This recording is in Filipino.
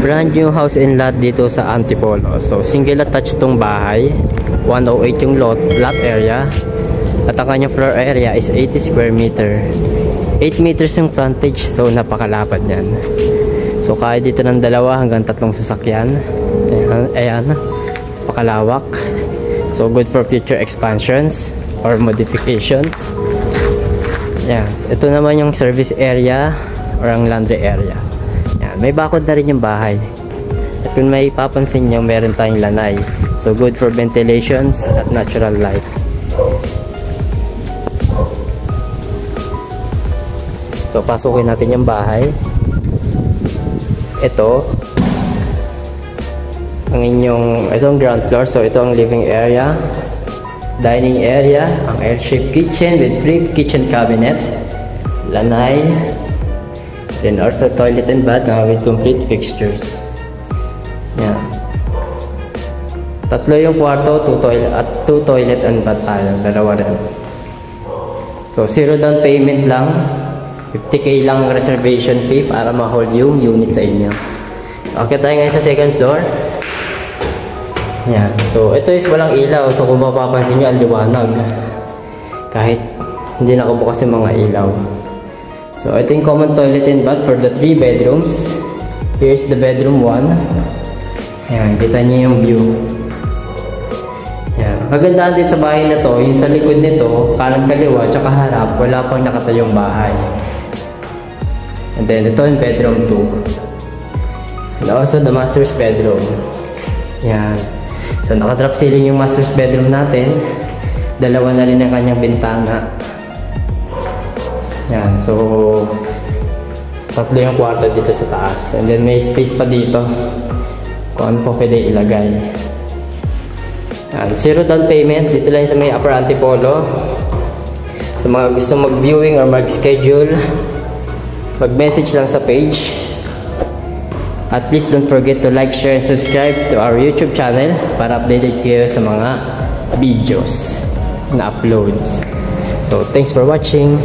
Brand new house and lot dito sa Antipolo. So single attached tong bahay. 108 yung lot area. At ang kanyang floor area is 80 square meter. 8 meters yung frontage. So napakalapad yan. So kaya dito ng 2 hanggang 3 sasakyan. Ayan. Pakalawak. So good for future expansions or modifications. Yan. Ito naman yung service area or ang laundry area. Yan. May bakod na rin yung bahay. At kung may papansin nyo, meron tayong lanay. So good for ventilations at natural light. So pasukin natin yung bahay. Ito ang itong ground floor. So ito ang living area, dining area, ang air-shaped kitchen with free kitchen cabinet, lanay, then also toilet and bath with complete fixtures. Yan. 3 yung kwarto, 2 toilet and bath tayo, 2 rin. So 0 down payment lang, 50k lang reservation fee para ma-hold yung unit sa inyo. Okay, tayo ngayon sa second floor. Yan. So ito is walang ilaw. So kung mapapansin nyo, ang liwanag. Kahit hindi nakabukas yung mga ilaw. So ito yung common toilet and bath for the 3 bedrooms. Here's the bedroom 1. Yan. Kita nyo yung view. Yan. Kagandahan din sa bahay na to, yung sa likod nito, kanan kaliwa, tsaka harap, wala pang nakatayong bahay. And then ito yung bedroom 2. And also the master's bedroom. Yan. So naka-drop ceiling yung master's bedroom natin. 2 na rin ang kanyang bintana. Yan. So 3 yung kwarto dito sa taas. And then may space pa dito kung ano po pwede ilagay. Yan. 0 down payment. Dito lang sa may Upper Antipolo. Sa mga gusto mag-viewing or mag-schedule, mag-message lang sa page. At please don't forget to like, share, and subscribe to our YouTube channel para updated kayo sa mga videos na uploads. So thanks for watching.